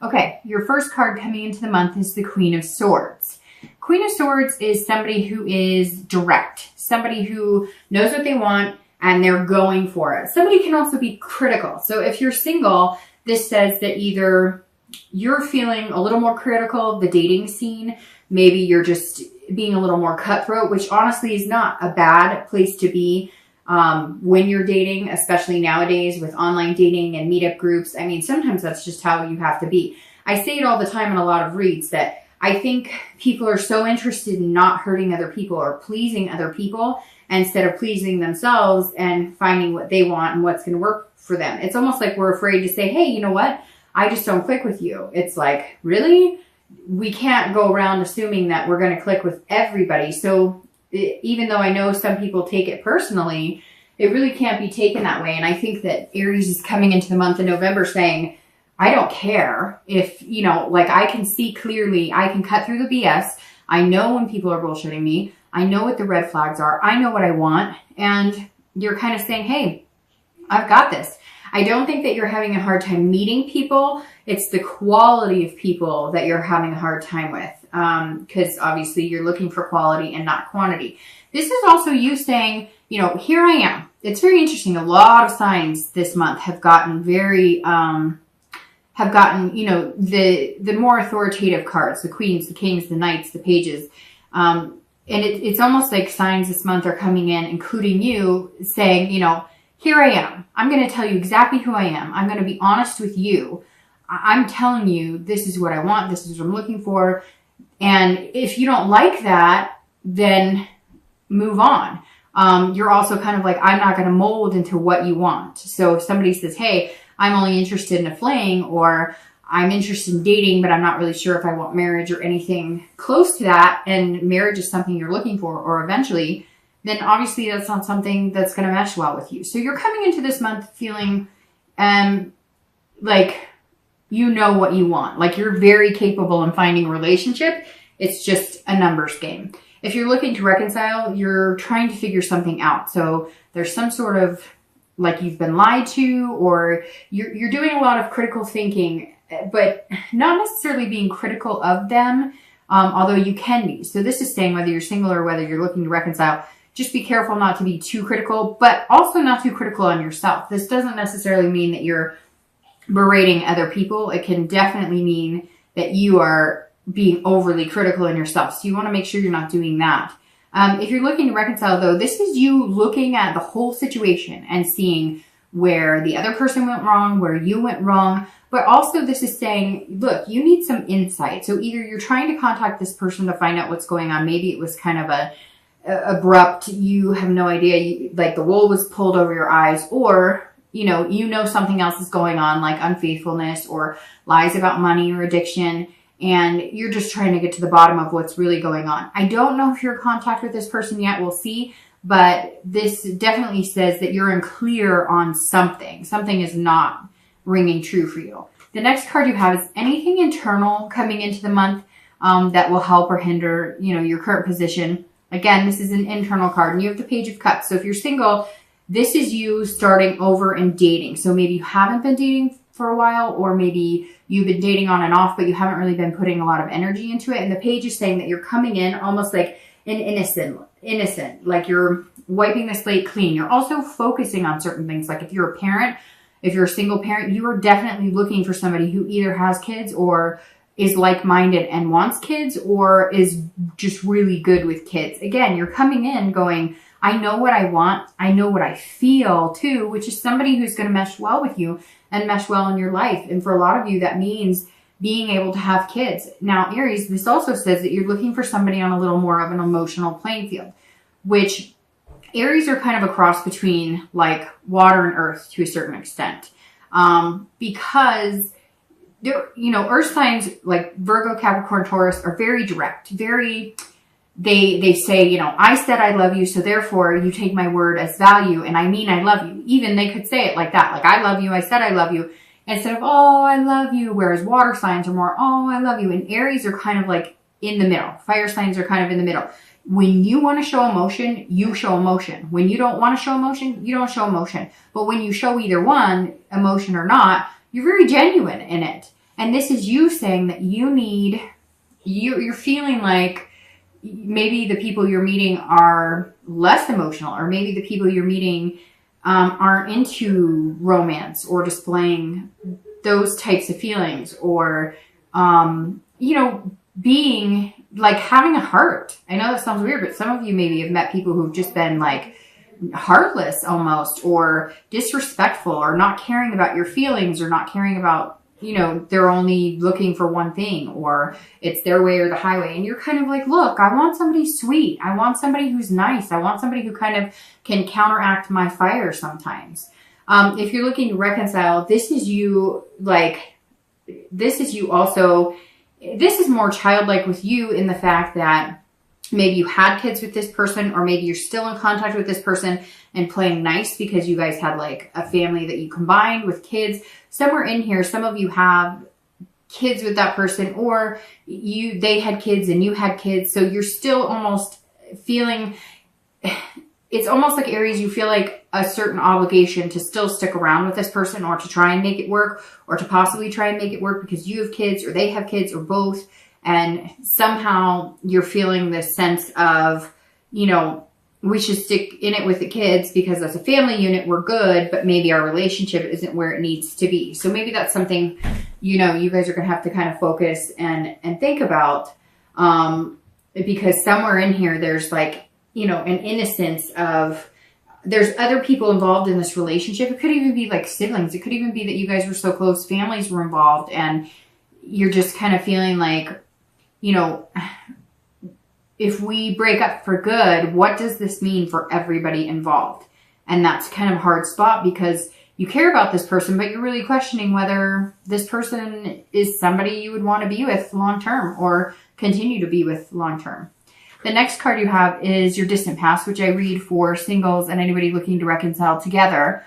Okay, your first card coming into the month is the Queen of Swords. Queen of Swords is somebody who is direct, somebody who knows what they want and they're going for it. Somebody can also be critical. So if you're single, this says that either you're feeling a little more critical of the dating scene, maybe you're just being a little more cutthroat, which honestly is not a bad place to be when you're dating, especially nowadays with online dating and meetup groups. I mean, sometimes that's just how you have to be. I say it all the time in a lot of reads that I think people are so interested in not hurting other people or pleasing other people instead of pleasing themselves and finding what they want and what's going to work for them. It's almost like we're afraid to say, hey, you know what? I just don't click with you. It's like, really? We can't go around assuming that we're going to click with everybody. So even though I know some people take it personally, it really can't be taken that way. And I think that Aries is coming into the month of November saying, I don't care if, you know, like I can see clearly, I can cut through the BS. I know when people are bullshitting me. I know what the red flags are. I know what I want. And you're kind of saying, hey, I've got this. I don't think that you're having a hard time meeting people. It's the quality of people that you're having a hard time with. Because obviously you're looking for quality and not quantity. This is also you saying, you know, here I am. It's very interesting. A lot of signs this month have gotten very, you know, the more authoritative cards, the queens, the kings, the knights, the pages. And it's almost like signs this month are coming in, including you, saying, you know, here I am. I'm going to tell you exactly who I am. I'm going to be honest with you. I'm telling you, this is what I want. This is what I'm looking for. And if you don't like that, then move on. You're also kind of like, I'm not going to mold into what you want. So if somebody says, hey, I'm only interested in a fling, or I'm interested in dating, but I'm not really sure if I want marriage or anything close to that, and marriage is something you're looking for, or eventually, then obviously that's not something that's going to mesh well with you. So you're coming into this month feeling like you know what you want. Like you're very capable in finding a relationship. It's just a numbers game. If you're looking to reconcile, you're trying to figure something out. So there's some sort of like you've been lied to, or you're doing a lot of critical thinking, but not necessarily being critical of them, although you can be. So this is saying whether you're single or whether you're looking to reconcile, just be careful not to be too critical, but also not too critical on yourself. This doesn't necessarily mean that you're berating other people. It can definitely mean that you are being overly critical in yourself. So you want to make sure you're not doing that. If you're looking to reconcile, though, this is you looking at the whole situation and seeing where the other person went wrong, where you went wrong. But also this is saying, look, you need some insight. So either you're trying to contact this person to find out what's going on. Maybe it was kind of a abrupt, you have no idea, like the wool was pulled over your eyes, or you know something else is going on, like unfaithfulness or lies about money or addiction, and you're just trying to get to the bottom of what's really going on. I don't know if you're in contact with this person yet. We'll see. But this definitely says that you're in clear on something. Something is not ringing true for you. The next card you have is anything internal coming into the month that will help or hinder, your current position. Again, this is an internal card, and you have the Page of Cups. So if you're single, this is you starting over and dating. So maybe you haven't been dating for a while, or maybe you've been dating on and off, but you haven't really been putting a lot of energy into it. And the page is saying that you're coming in almost like an innocent, like you're wiping the slate clean. You're also focusing on certain things. Like if you're a parent, if you're a single parent, you are definitely looking for somebody who either has kids or is like-minded and wants kids, or is just really good with kids. Again, you're coming in going, I know what I want. I know what I feel too, which is somebody who's going to mesh well with you and mesh well in your life. And for a lot of you, that means being able to have kids. Now, Aries, this also says that you're looking for somebody on a little more of an emotional playing field, which Aries are kind of a cross between like water and earth to a certain extent. Because they're, earth signs like Virgo, Capricorn, Taurus are very direct, they say, I said I love you, so therefore you take my word as value, and I mean I love you. Even they could say it like that, like I love you, I said I love you, instead of, oh, I love you, whereas water signs are more, oh, I love you, and Aries are kind of like in the middle. Fire signs are kind of in the middle. When you want to show emotion, you show emotion. When you don't want to show emotion, you don't show emotion. But when you show either one, emotion or not, you're very genuine in it. And this is you saying that you're feeling like maybe the people you're meeting are less emotional, or maybe the people you're meeting aren't into romance or displaying those types of feelings, or, being like having a heart. I know that sounds weird, but some of you maybe have met people who've just been like heartless almost, or disrespectful, or not caring about your feelings, or not caring about, they're only looking for one thing, or it's their way or the highway. And you're kind of like, look, I want somebody sweet. I want somebody who's nice. I want somebody who kind of can counteract my fire sometimes. If you're looking to reconcile, this is you also, this is more childlike with you in the fact that maybe you had kids with this person, or maybe you're still in contact with this person and playing nice because you guys had like a family that you combined with kids. Somewhere in here, some of you have kids with that person, or they had kids and you had kids. So you're still almost feeling, it's almost like, Aries, you feel like a certain obligation to still stick around with this person, or to try and make it work, or to possibly try and make it work because you have kids or they have kids or both. And somehow you're feeling this sense of, we should stick in it with the kids because as a family unit, we're good, but maybe our relationship isn't where it needs to be. So maybe that's something, you guys are going to have to kind of focus and think about, because somewhere in here, there's like, an innocence of, there's other people involved in this relationship. It could even be like siblings. It could even be that you guys were so close, families were involved, and you're just kind of feeling like, if we break up for good, what does this mean for everybody involved? And that's kind of a hard spot because you care about this person, but you're really questioning whether this person is somebody you would want to be with long-term or continue to be with long-term. The next card you have is your distant past, which I read for singles and anybody looking to reconcile together,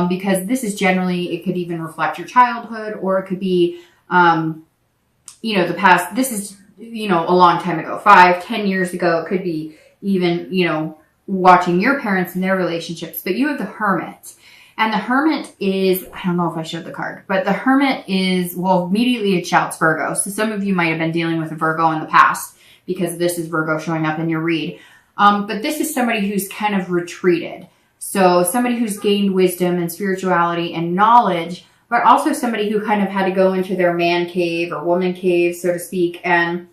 because this is generally, it could even reflect your childhood, or it could be, the past. This is, a long time ago, 5-10 years ago. It could be even, watching your parents and their relationships. But you have the Hermit. And the Hermit is, I don't know if I showed the card, but the Hermit is, well, immediately it shouts Virgo. So some of you might have been dealing with a Virgo in the past because this is Virgo showing up in your read. But this is somebody who's kind of retreated. So somebody who's gained wisdom and spirituality and knowledge, but also somebody who kind of had to go into their man cave or woman cave, so to speak, and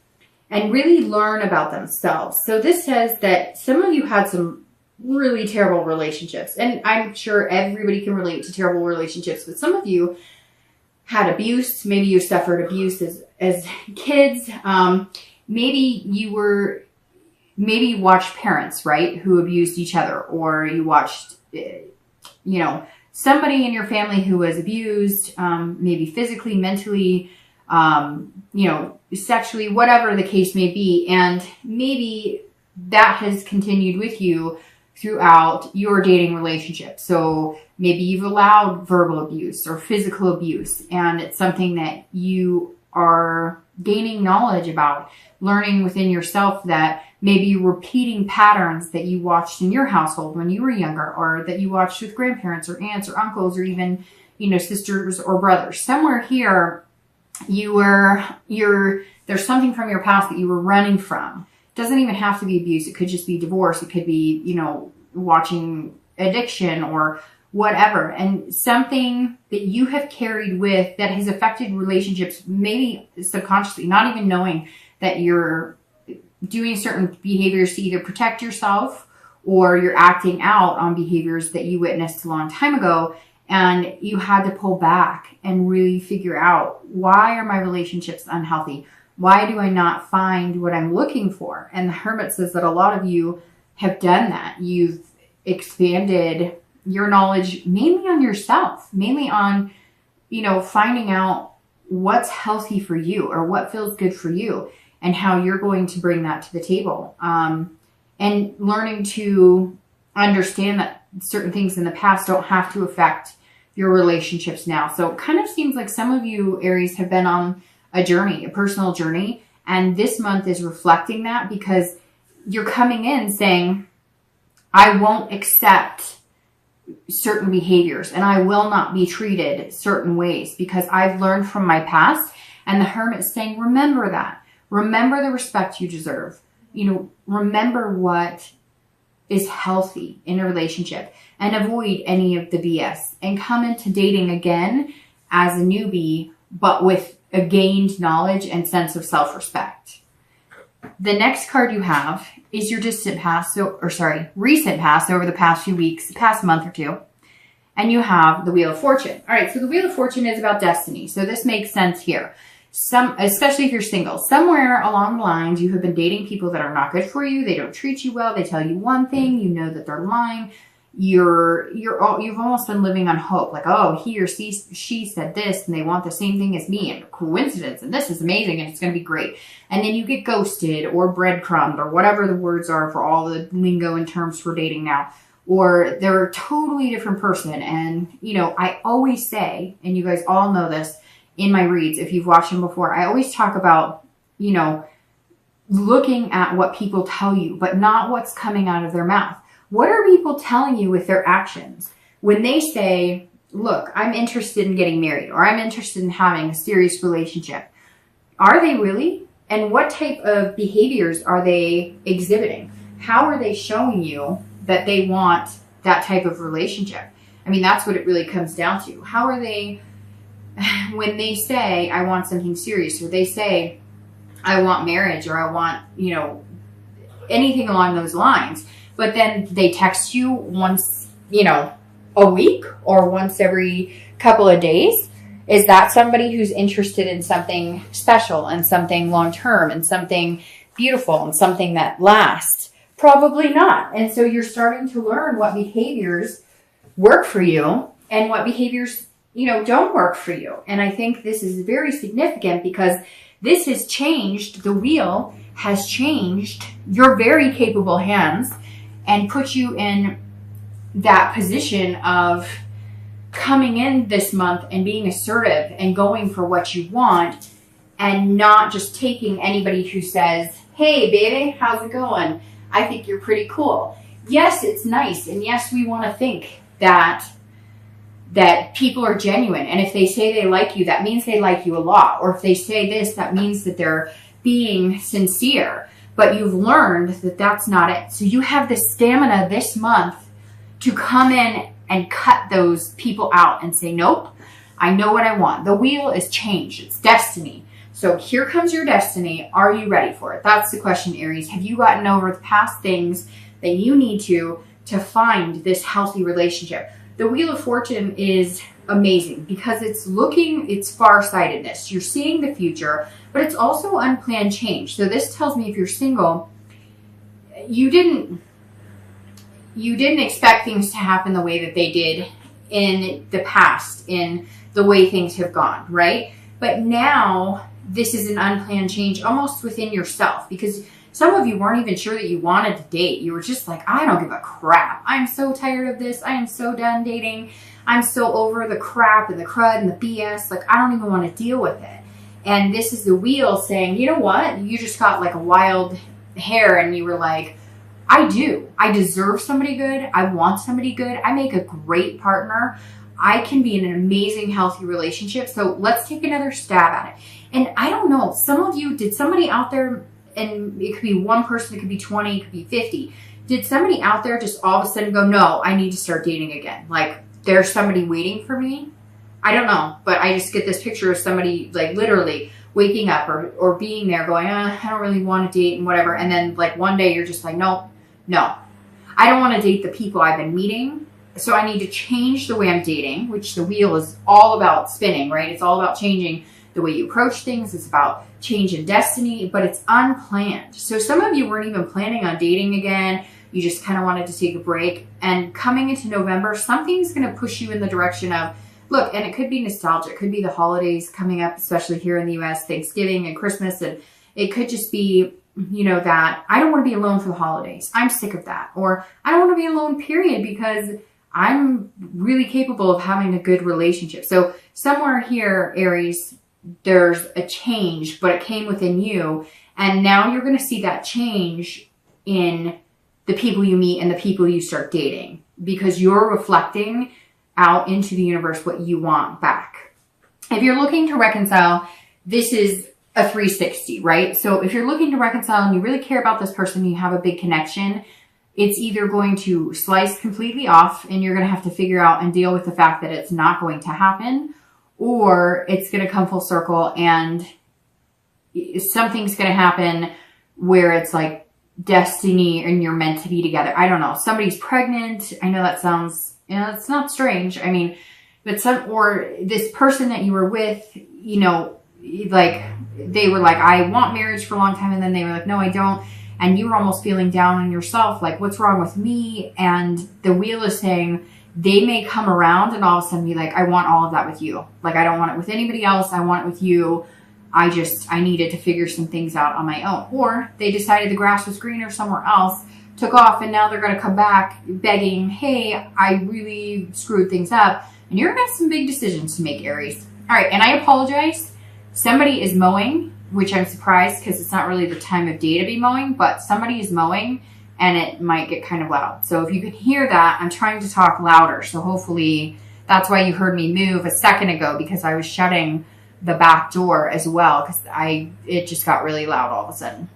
really learn about themselves. So this says that some of you had some really terrible relationships. And I'm sure everybody can relate to terrible relationships, but some of you had abuse. Maybe you suffered abuse as kids. Maybe you watched parents, right, who abused each other, or you watched, somebody in your family who was abused, maybe physically, mentally, sexually, whatever the case may be. And maybe that has continued with you throughout your dating relationship. So maybe you've allowed verbal abuse or physical abuse, and it's something that you are gaining knowledge about, learning within yourself that maybe you're repeating patterns that you watched in your household when you were younger, or that you watched with grandparents or aunts or uncles, or even, sisters or brothers. Somewhere here, there's something from your past that you were running from. It doesn't even have to be abuse. It could just be divorce. It could be, watching addiction or whatever. And something that you have carried with that has affected relationships, maybe subconsciously, not even knowing that you're doing certain behaviors to either protect yourself, or you're acting out on behaviors that you witnessed a long time ago. And you had to pull back and really figure out, why are my relationships unhealthy? Why do I not find what I'm looking for? And the Hermit says that a lot of you have done that. You've expanded your knowledge mainly on yourself, mainly on, finding out what's healthy for you or what feels good for you, and how you're going to bring that to the table. And learning to understand that certain things in the past don't have to affect your relationships now. So it kind of seems like some of you, Aries, have been on a journey, a personal journey. And this month is reflecting that, because you're coming in saying, I won't accept certain behaviors and I will not be treated certain ways because I've learned from my past And the Hermit is saying, remember that. Remember the respect you deserve. Remember what is healthy in a relationship and avoid any of the BS and come into dating again as a newbie, but with a gained knowledge and sense of self-respect. The next card you have is your recent past over the past few weeks, past month or two. And you have the Wheel of Fortune. All right, so the Wheel of Fortune is about destiny. So this makes sense here. Especially if you're single. Somewhere along the lines, you have been dating people that are not good for you. They don't treat you well. They tell you one thing. You know that they're lying. You've almost been living on hope. Like, oh, he or she said this and they want the same thing as me, and coincidence, and this is amazing and it's going to be great. And then you get ghosted or breadcrumbed or whatever the words are for all the lingo and terms for dating now. Or they're a totally different person. And, I always say, and you guys all know this in my reads, if you've watched them before, I always talk about, looking at what people tell you, but not what's coming out of their mouth. What are people telling you with their actions? When they say, look, I'm interested in getting married, or I'm interested in having a serious relationship, are they really? And what type of behaviors are they exhibiting? How are they showing you that they want that type of relationship? I mean, that's what it really comes down to. How are they, when they say, I want something serious, or they say, I want marriage, or I want, anything along those lines, but then they text you once, a week or once every couple of days. Is that somebody who's interested in something special and something long-term and something beautiful and something that lasts? Probably not. And so you're starting to learn what behaviors work for you and what behaviors, don't work for you. And I think this is very significant because this has changed, the wheel has changed your very capable hands and put you in that position of coming in this month and being assertive and going for what you want and not just taking anybody who says, hey, baby, how's it going? I think you're pretty cool. Yes, it's nice. And yes, we want to think that people are genuine. And if they say they like you, that means they like you a lot. Or if they say this, that means that they're being sincere. But you've learned that that's not it. So you have the stamina this month to come in and cut those people out and say, nope, I know what I want. The wheel is change. It's destiny. So here comes your destiny. Are you ready for it? That's the question, Aries. Have you gotten over the past things that you need to find this healthy relationship? The Wheel of Fortune is amazing because it's farsightedness. You're seeing the future, but it's also unplanned change. So this tells me if you're single, you didn't expect things to happen the way that they did in the past, in the way things have gone, right? But now this is an unplanned change almost within yourself because some of you weren't even sure that you wanted to date. You were just like, I don't give a crap. I'm so tired of this. I am so done dating. I'm so over the crap and the crud and the BS. Like, I don't even want to deal with it. And this is the wheel saying, you know what? You just got like a wild hair and you were like, I do. I deserve somebody good. I want somebody good. I make a great partner. I can be in an amazing, healthy relationship. So let's take another stab at it. And I don't know, some of you, did somebody out there, and it could be one person, it could be 20, it could be 50. Did somebody out there just all of a sudden go, no, I need to start dating again? Like, there's somebody waiting for me? I don't know, but I just get this picture of somebody like literally waking up or being there going, I don't really want to date and whatever. And then like one day you're just like, no, I don't want to date the people I've been meeting. So I need to change the way I'm dating, which the wheel is all about spinning, right? It's all about changing the way you approach things. It's about change in destiny, but it's unplanned. So some of you weren't even planning on dating again. You just kind of wanted to take a break. And coming into November, something's going to push you in the direction of, look, and it could be nostalgia. It could be the holidays coming up, especially here in the US, Thanksgiving and Christmas. And it could just be, that I don't want to be alone for the holidays. I'm sick of that. Or I don't want to be alone, period, because I'm really capable of having a good relationship. So somewhere here, Aries, there's a change, but it came within you. And now you're going to see that change in the people you meet and the people you start dating because you're reflecting out into the universe what you want back. If you're looking to reconcile, this is a 360, right? So if you're looking to reconcile and you really care about this person, you have a big connection, it's either going to slice completely off and you're going to have to figure out and deal with the fact that it's not going to happen, or it's going to come full circle and something's going to happen where it's like destiny and you're meant to be together. I don't know. Somebody's pregnant. I know that sounds, it's not strange. I mean, but or this person that you were with, like they were like, I want marriage for a long time. And then they were like, no, I don't. And you were almost feeling down on yourself. Like, what's wrong with me? And the wheel is saying they may come around and all of a sudden be like, I want all of that with you. Like, I don't want it with anybody else. I want it with you. I needed to figure some things out on my own. Or they decided the grass was greener somewhere else, took off, and now they're going to come back begging, hey, I really screwed things up. And you're going to have some big decisions to make, Aries. All right, and I apologize. Somebody is mowing, which I'm surprised because it's not really the time of day to be mowing, but somebody is mowing and it might get kind of loud. So if you can hear that, I'm trying to talk louder. So hopefully that's why you heard me move a second ago, because I was shutting the back door as well because it just got really loud all of a sudden.